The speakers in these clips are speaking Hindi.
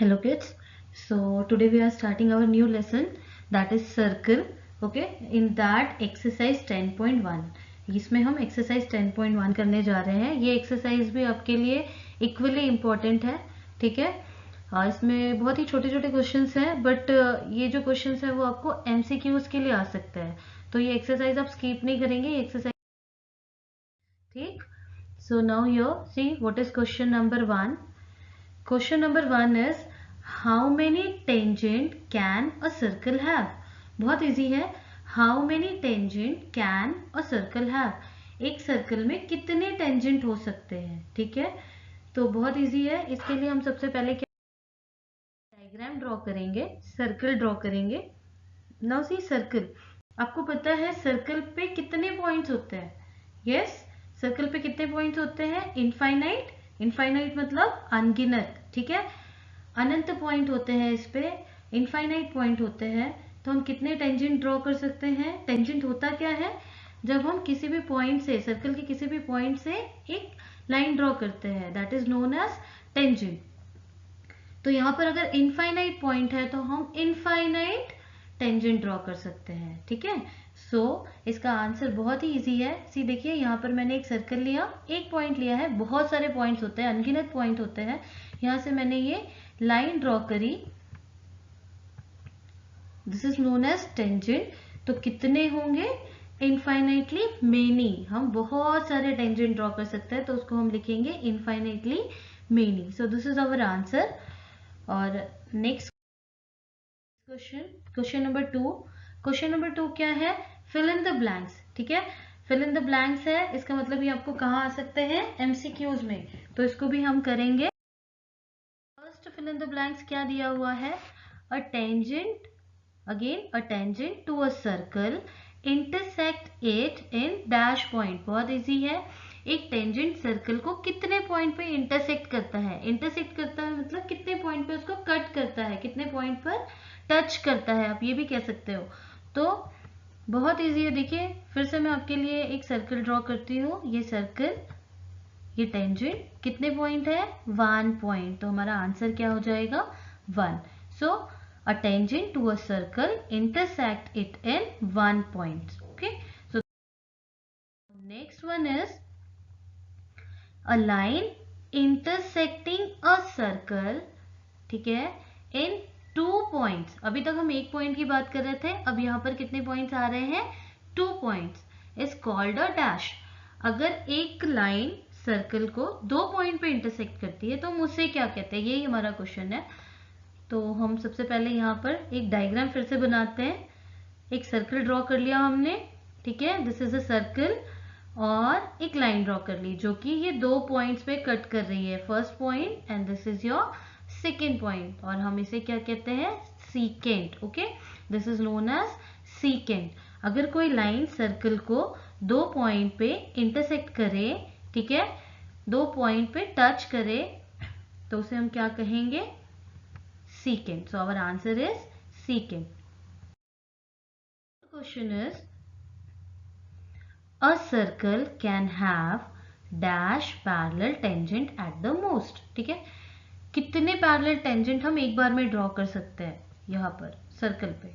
Hello kids. So today we are starting our new lesson, that is circle. Okay, in that exercise 10.1 इसमें हम exercise 10.1 करने जा रहे हैं. ये exercise भी आपके लिए equally important है. ठीक है, इसमें बहुत ही छोटे छोटे क्वेश्चंस हैं, बट ये जो क्वेश्चंस है वो आपको MCQs के लिए आ सकता है. तो ये एक्सरसाइज आप स्किप नहीं करेंगे, ये एक्सरसाइज. ठीक. So now here see what is question number 1. Question number 1 is how many tangent can a circle have? बहुत इजी है. How many tangent can a circle have? एक सर्कल में कितने टेंजेंट हो सकते हैं. ठीक है, तो बहुत इजी है. इसके लिए हम सबसे पहले क्या डायग्राम ड्रॉ करेंगे, सर्कल ड्रॉ करेंगे. नाउ सी सर्कल, आपको पता है सर्कल पे कितने पॉइंट्स होते हैं. यस, सर्कल पे कितने पॉइंट्स होते हैं? इनफाइनाइट. इनफाइनाइट मतलब अनगिनत. ठीक है, अनंत पॉइंट होते हैं इस पे, इनफाइनाइट पॉइंट होते हैं. तो हम कितने टेंजेंट ड्रॉ कर सकते हैं? टेंजेंट होता क्या है? जब हम किसी भी पॉइंट से, सर्कल के किसी भी पॉइंट से एक लाइन ड्रॉ करते हैं, that is known as tangent. तो यहाँ पर अगर इनफाइनाइट पॉइंट है तो हम इनफाइनाइट टेंजेंट ड्रॉ कर सकते हैं. ठीक है, सो इसका आंसर बहुत ही इजी है. सी देखिए, यहाँ पर मैंने एक सर्कल लिया, एक पॉइंट लिया है, बहुत सारे पॉइंट्स होते हैं, अनगिनत पॉइंट होते हैं. यहाँ से मैंने ये लाइन ड्रॉ करी, this is known as tangent. तो कितने होंगे? Infinitely many. हम बहुत सारे टेंजेंट ड्रॉ कर सकते हैं, तो उसको हम लिखेंगे infinitely many. So this is our answer. और next question, question number 2. Question number 2 क्या है? Fill in the blanks. ठीक है, फिल इन द ब्लैंक्स है, इसका मतलब ये आपको कहाँ आ सकते हैं? MCQs में. तो इसको भी हम करेंगे. First fill in the blanks क्या दिया हुआ है? A tangent, again a tangent to a circle intersect it in dash point. बहुत इजी है. एक टेंजेंट सर्कल को कितने पॉइंट पे इंटरसेक्ट करता है? इंटरसेक्ट करता है मतलब कितने पॉइंट पे उसको कट करता है, कितने पॉइंट पर टच करता है, आप ये भी कह सकते हो. तो बहुत इजी है. देखिए फिर से मैं आपके लिए एक सर्कल ड्रॉ करती हूँ. ये सर्कल, ये टेंजेंट, कितने पॉइंट है? 1 पॉइंट. तो हमारा आंसर क्या हो जाएगा? 1. सो a tangent to a circle intersect it in 1 point. Okay, so next one is a line intersecting a circle. ठीक है, in 2 points. अभी तक हम एक पॉइंट की बात कर रहे थे, अब यहाँ पर कितने पॉइंट्स आ रहे हैं? 2 points. is called a dash. अगर एक लाइन सर्कल को 2 पॉइंट पे इंटरसेक्ट करती है तो हम उसे क्या कहते हैं? यही हमारा क्वेश्चन है. तो हम सबसे पहले यहाँ पर एक डायग्राम फिर से बनाते हैं. एक सर्कल ड्रॉ कर लिया हमने. ठीक है, दिस इज अ सर्कल, और एक लाइन ड्रॉ कर ली जो कि ये 2 पॉइंट्स पे कट कर रही है. First point and this is your second point, और हम इसे क्या कहते हैं? Secant. Okay, this is known as secant. अगर कोई लाइन सर्कल को 2 पॉइंट पे इंटरसेक्ट करे, ठीक है, 2 पॉइंट पे टच करे, तो उसे हम क्या कहेंगे? secant. So our answer is secant. The question is a circle can have dash parallel tangent at the most. ठीक है, कितने पैरेलल टेंजेंट हम एक बार में ड्रॉ कर सकते हैं यहाँ पर सर्कल पे?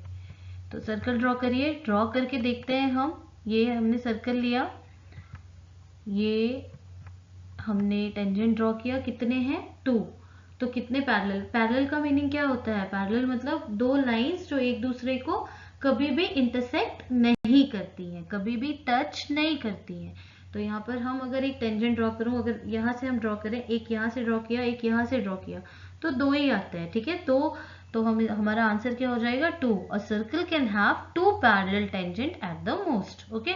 तो सर्कल ड्रॉ करिए, ड्रॉ करके देखते हैं हम. ये हमने सर्कल लिया, ये हमने टेंजेंट ड्रॉ किया, कितने हैं? 2. तो कितने पैरेलल? पैरेलल का मीनिंग क्या होता है? पैरेलल मतलब 2 लाइंस जो एक दूसरे को कभी भी इंटरसेक्ट नहीं करती हैं, कभी भी टच नहीं करती हैं. तो यहाँ पर हम अगर एक टेंजेंट ड्रॉ करूं, अगर यहाँ से हम ड्रॉ करें, एक यहाँ से ड्रॉ किया, एक यहाँ से ड्रॉ किया, तो 2 ही आते हैं. ठीक है, तो हमारा आंसर क्या हो जाएगा? 2. A circle can have 2 parallel tangent at the most. Okay,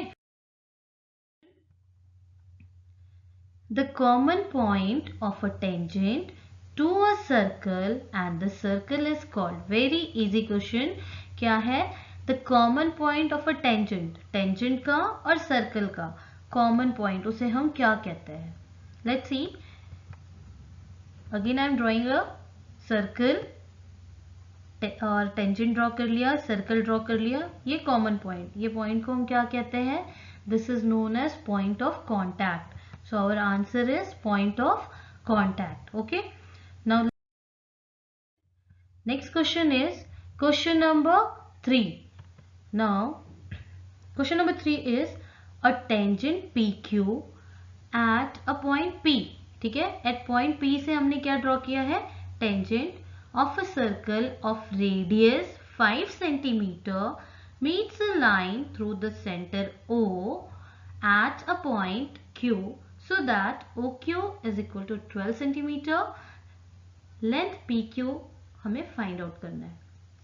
the common point of a tangent to a circle and the circle is called. Very easy question. क्या है? the common point of a tangent, tangent का और circle का common point, उसे हम क्या कहते हैं? let's see. again I am drawing a circle और टेंजेंट ड्रॉ कर लिया, सर्कल ड्रॉ कर लिया. ये कॉमन पॉइंट, ये पॉइंट को हम क्या कहते हैं? This is known as point of contact. So our answer is point of contact. Okay, now Next question is question number 3. Now, question number 3 is a tangent PQ at a point P. ठीक है, at point P से हमने क्या ड्रॉ किया है, tangent of a circle of radius 5 centimeter meets a line through the center O at a point Q so that OQ is equal to 12 centimeter. Length PQ हमें फाइंड आउट करना है.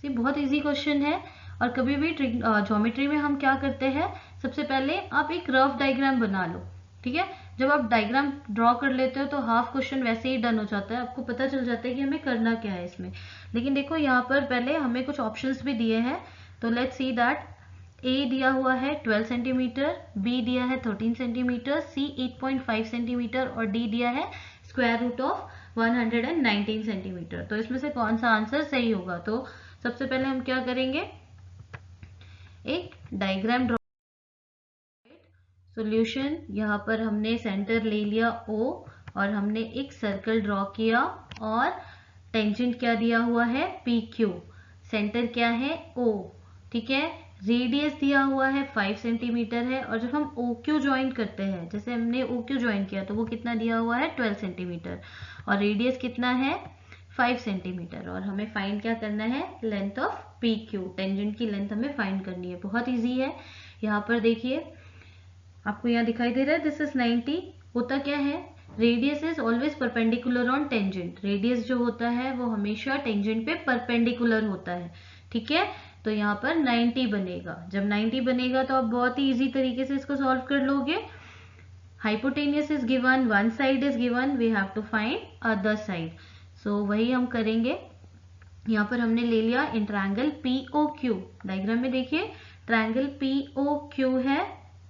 ये बहुत इजी क्वेश्चन है. और कभी भी ज्योमेट्री में हम क्या करते हैं, सबसे पहले आप एक रफ डायग्राम बना लो. ठीक है, जब आप डायग्राम ड्रॉ कर लेते हो तो हाफ क्वेश्चन वैसे ही डन हो जाता है, आपको पता चल जाता है कि हमें करना क्या है इसमें. लेकिन देखो यहाँ पर पहले हमें कुछ ऑप्शंस भी दिए हैं. तो लेट्स सी दैट ए दिया हुआ है 12 सेंटीमीटर, बी दिया है 13 सेंटीमीटर, सी 8.5 सेंटीमीटर और डी दिया है स्क्वायर रूट ऑफ 119 सेंटीमीटर. तो इसमें से कौन सा आंसर सही होगा. तो सबसे पहले हम क्या करेंगे, एक डायग्राम ड्रॉ. सॉल्यूशन, यहाँ पर हमने सेंटर ले लिया O और हमने एक सर्कल ड्रॉ किया और टेंजेंट क्या दिया हुआ है PQ, सेंटर क्या है O. ठीक है, रेडियस दिया हुआ है 5 सेंटीमीटर है. और जब हम OQ ज्वाइन करते हैं, जैसे हमने OQ ज्वाइन किया तो वो कितना दिया हुआ है 12 सेंटीमीटर और रेडियस कितना है 5 सेंटीमीटर. और हमें फाइंड क्या करना है, लेंथ ऑफ PQ, टेंजेंट की लेंथ हमें फाइंड करनी है. बहुत इजी है. यहाँ पर देखिए, आपको यहाँ दिखाई दे रहा है दिस इज 90. होता क्या है, radius is always perpendicular on tangent. Radius जो होता है वो हमेशा टेंजेंट पे परपेंडिकुलर होता है. ठीक है, तो यहाँ पर 90 बनेगा. जब 90 बनेगा तो आप बहुत ही इजी तरीके से इसको सॉल्व कर लोगे. Hypotenuse is given, one side is given, we have to find other side. So वही हम करेंगे. यहाँ पर हमने ले लिया इन ट्रायंगल POQ. डायग्राम में देखिए ट्रायंगल POQ है,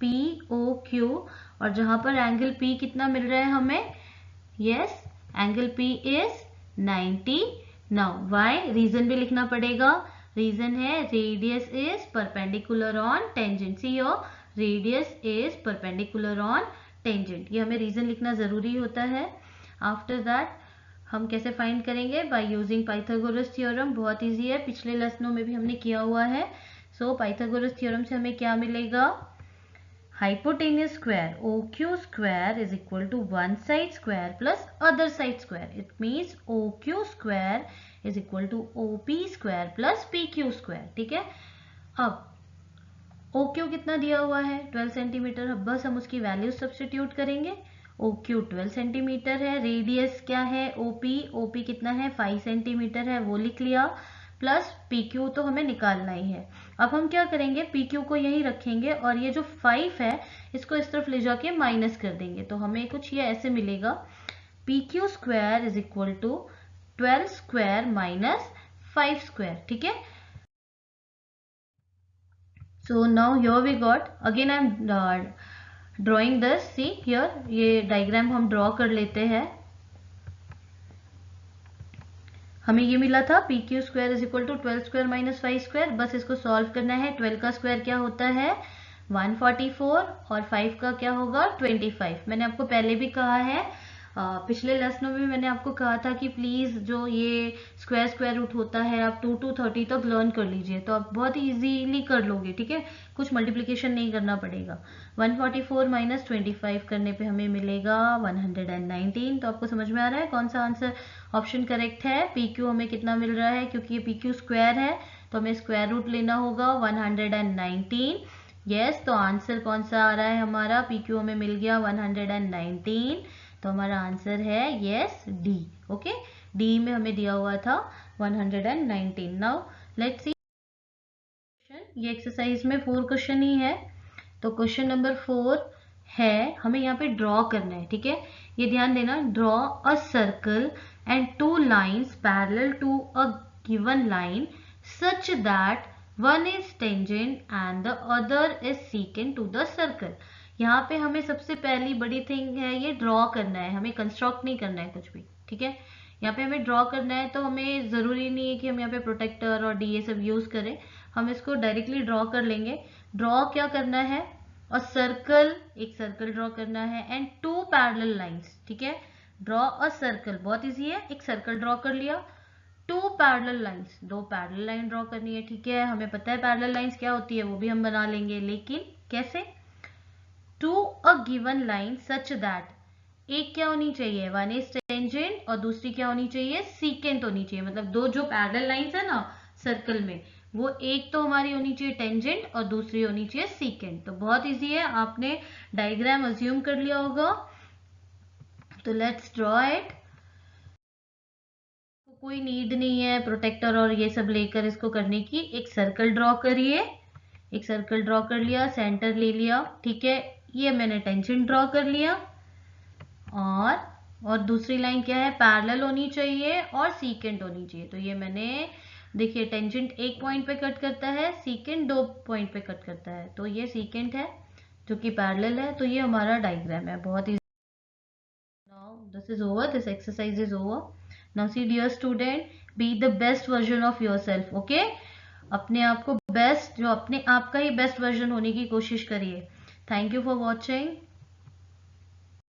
POQ. और जहां पर एंगल P कितना मिल रहा है हमें, yes angle P is 90. Now why, reason भी लिखना पड़ेगा. रीजन है radius is perpendicular on tangent. See your radius is perpendicular on tangent. ये हमें रीजन लिखना जरूरी होता है. आफ्टर दैट हम कैसे फाइंड करेंगे, बाय यूजिंग पाइथागोरस थ्योरम. बहुत इजी है, पिछले लेसनों में भी हमने किया हुआ है. सो पाइथागोरस थ्योरम से हमें क्या मिलेगा, hypotenuse square OQ square is equal to one side square plus other side square. It means OQ square is equal to OP square plus PQ square. ठीक है, अब OQ कितना दिया हुआ है 12 सेंटीमीटर. अब बस हम उसकी वैल्यू सब्स्टिट्यूट करेंगे. OQ 12 सेंटीमीटर है, रेडियस क्या है OP कितना है 5 सेंटीमीटर है, वो लिख लिया, प्लस PQ तो हमें निकालना ही है. अब हम क्या करेंगे, PQ को यही रखेंगे और ये जो 5 है इसको इस तरफ ले जाके माइनस कर देंगे. तो हमें कुछ ये ऐसे मिलेगा, PQ square is equal to 12 square minus 5 square. ठीक है, so now here we got, again I am drawing this. See here, ये डायग्राम हम ड्रॉ कर लेते हैं. हमें ये मिला था PQ square is equal to 12 square minus 5 square. बस इसको सॉल्व करना है. 12 का स्क्वायर क्या होता है 144 और 5 का क्या होगा 25. मैंने आपको पहले भी कहा है, पिछले लेसनों में मैंने आपको कहा था कि प्लीज जो ये स्क्वायर रूट होता है आप 2 to 30 तक लर्न कर लीजिए, तो आप बहुत इजीली कर लोगे. ठीक है, कुछ मल्टीप्लीकेशन नहीं करना पड़ेगा. 144 माइनस 25 करने पे हमें मिलेगा 119. तो आपको समझ में आ रहा है कौन सा आंसर ऑप्शन करेक्ट है. PQ हमें कितना मिल रहा है, क्योंकि ये PQ स्क्वायर है तो हमें स्क्वायर रूट लेना होगा 119. यस, तो आंसर कौन सा आ रहा है हमारा, PQ हमें मिल गया 119. तो हमारा आंसर है यस डी. ओके, डी में हमें दिया हुआ था 119. नाउ लेट्स सी, ये एक्सरसाइज में 4 क्वेश्चन ही है. तो क्वेश्चन नंबर 4 है, हमें यहाँ पे ड्रॉ करना है. ठीक है, ये ध्यान देना, draw a circle and 2 lines parallel to a given line such that one is tangent and the other is secant to the circle. यहाँ पे हमें सबसे पहली बड़ी थिंग है ये ड्रॉ करना है, हमें कंस्ट्रक्ट नहीं करना है कुछ भी. ठीक है, यहाँ पे हमें ड्रॉ करना है तो हमें जरूरी नहीं है कि हम यहाँ पे प्रोटेक्टर और डी ये सब यूज करें. हम इसको डायरेक्टली ड्रॉ कर लेंगे. ड्रॉ क्या करना है, और सर्कल, एक सर्कल ड्रॉ करना है एंड 2 पैरेलल लाइंस. ठीक है, ड्रॉ अ सर्कल, बहुत इजी है. एक सर्कल ड्रॉ कर लिया, टू पैरेलल लाइंस, दो पैरेलल लाइन ड्रॉ करनी है, ठीक है। हमें पता है पैरेलल लाइंस क्या होती है, वो भी हम बना लेंगे, लेकिन कैसे? To a given line such that, एक क्या होनी चाहिए, वन इज टेंजेंट और दूसरी क्या होनी चाहिए, सीकेंट होनी चाहिए। मतलब दो जो पैरेलल लाइंस है ना सर्कल में, वो एक तो हमारी होनी चाहिए टेंजेंट और दूसरी होनी चाहिए सीकेंट। तो बहुत इजी है, आपने डायग्राम अज्यूम कर लिया होगा, तो लेट्स ड्रॉ इट। कोई नीड नहीं है प्रोटेक्टर और ये सब लेकर इसको करने की। एक सर्कल ड्रॉ करिए, एक सर्कल ड्रॉ कर लिया, सेंटर ले लिया, ठीक है। ये मैंने टेंजेंट ड्रॉ कर लिया, और दूसरी लाइन क्या है, पैरेलल होनी चाहिए और सीकेंट होनी चाहिए। तो ये मैंने, देखिए टेंजेंट एक पॉइंट पे कट करता है, सीकेंट दो पॉइंट पे कट करता है, तो ये सीकेंट है जो कि पैरेलल है। तो ये हमारा डायग्राम है, बहुत ही। Now this is over, this exercise is over. Now see dear student, be the best version of yourself, okay? अपने आप को बेस्ट, जो अपने आप का ही बेस्ट वर्जन होने की कोशिश करिए। Thank you for watching.